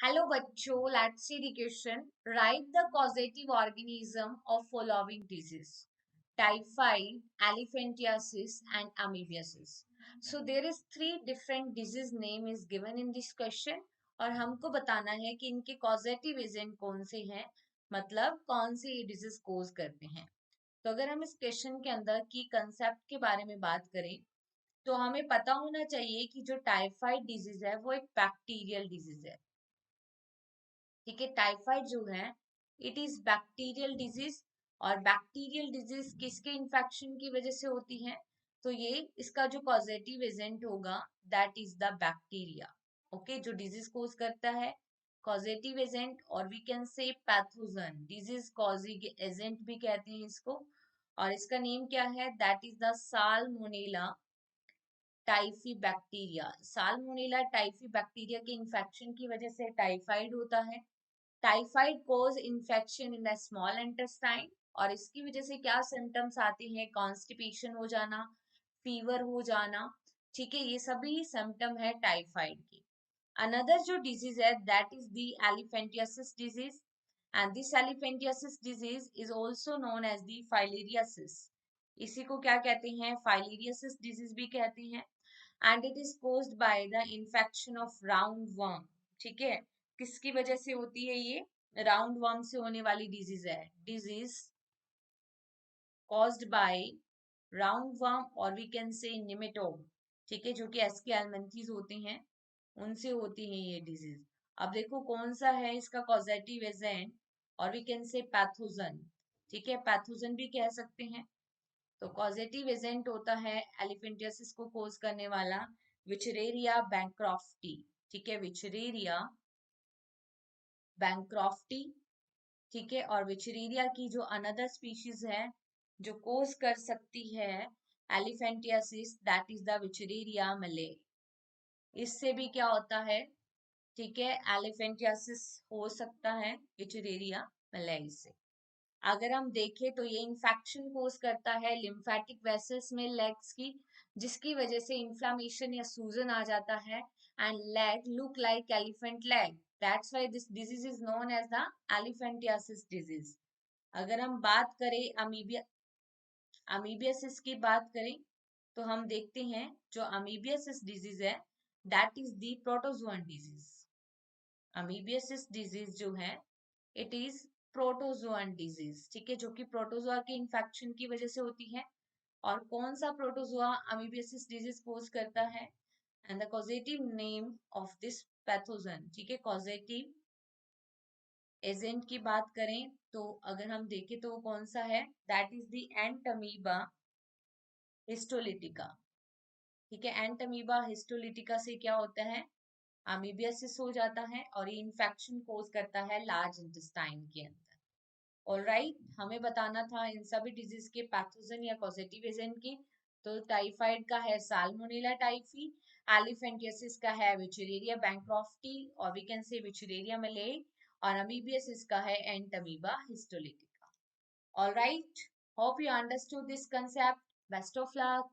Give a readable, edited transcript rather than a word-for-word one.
Hello बच्चों, let's see the question. Right the causative organism of following disease: typhoid, elephantiasis and amoebiasis. So there is three different disease name is given in this question और हमको बताना है कि इनके causative agent कौन से हैं, मतलब कौन से ये डिजीज कोज करते हैं. तो अगर हम इस क्वेश्चन के अंदर की कंसेप्ट के बारे में बात करें तो हमें पता होना चाहिए कि जो टाइफाइड डिजीज है वो एक बैक्टीरियल डिजीज है. ठीक है, टाइफाइड जो है इट इज बैक्टीरियल डिजीज. और बैक्टीरियल डिजीज किसके इन्फेक्शन की वजह से होती है? तो ये इसका जो पॉजिटिव एजेंट होगा that is the bacteria. Okay, जो डिजीज कोज करता है पॉजिटिव एजेंट, और we can say pathogen, disease causing agent भी कहते हैं इसको. और इसका नेम क्या है? That is the Salmonella typhi bacteria. Salmonella typhi bacteria के इन्फेक्शन की वजह से टाइफाइड होता है. Typhoid cause infection in the small intestine, और इसकी वजह से क्या सिम्टम्स आते हैं? कॉन्स्टिपेशन हो जाना, फीवर हो जाना. ठीक है, ये सभी सिम्टम है टाइफाइड के. अनदर जो डिजीज है that is the elephantiasis disease, and this elephantiasis disease is also known as the filariasis. इसी को क्या कहते हैं? फाइलेरियासिस डिजीज भी कहते हैं. And it is caused by the infection of round worm. ठीक है, किसकी वजह से होती है ये? राउंड वर्म से होने वाली डिजीज है. Disease caused by round worm, और वी कैन से निमेटोड. ठीक है, जो कि एस्केलमेंथीज होते हैं, उनसे होती है ये डिजीज. अब देखो कौन सा है इसका कॉजेटिव एजेंट, और वी कैन से पैथोजन. ठीक है, पैथोजन भी कह सकते हैं. तो कॉजेटिव एजेंट होता है एलिफेंटियासिस को कोज करने वाला विचरेरिया बैंक्रॉफ्टी. ठीक है, विचरेरिया बैंक्रॉफ्टी. ठीक है, और विचरेरिया की जो अनदर स्पीशीज है जो कोज कर सकती है एलिफेंटियासिस, दैट इज द विचरेरिया मले. इससे भी क्या होता है? ठीक है, एलिफेंटियासिस हो सकता है विचरेरिया मलेई से. अगर हम देखें तो ये इन्फेक्शन कोज करता है लिम्फेटिक वेसल्स में लेग्स की, जिसकी वजह से इन्फ्लामेशन या सूजन आ जाता है. And leg look like elephant leg, that's why this disease is known as the elephantiasis disease. अगर हम बात करें अमीबियासिस की बात करें तो हम देखते हैं जो अमीबियासिस डिजीज है that is the protozoan disease. Amoebiasis disease जो है इट इज प्रोटोजोअन डिजीज. ठीक है, जो कि प्रोटोजोआ के इन्फेक्शन की वजह से होती है. और कौन सा प्रोटोजोआ अमीबियासिस डिजीज कोज करता है? And the causative name of this pathogen. ठीक है, कॉजेटिव एजेंट की बात करें तो अगर हम देखें तो वो कौन सा है? That is the Entamoeba histolytica. ठीक है, एंटमीबा हिस्टोलिटिका से क्या होता है? अमीबियासिस हो जाता है, और ये इन्फेक्शन कोज करता है लार्ज इंटेस्टाइन के अंदर. ऑलराइट, हमें बताना था इन सभी डिजीज के पैथोजन या कॉजेटिव एजेंट की. तो टाइफाइड का है साल्मोनेला टाइफी, एलिफेंटियासिस का है विचरेरिया बैंक्रॉफ्टी, और वी कैन से विचरेरिया मले, और अमीबियासिस का है Entamoeba histolytica. Alright, hope you understood this concept. Best of luck.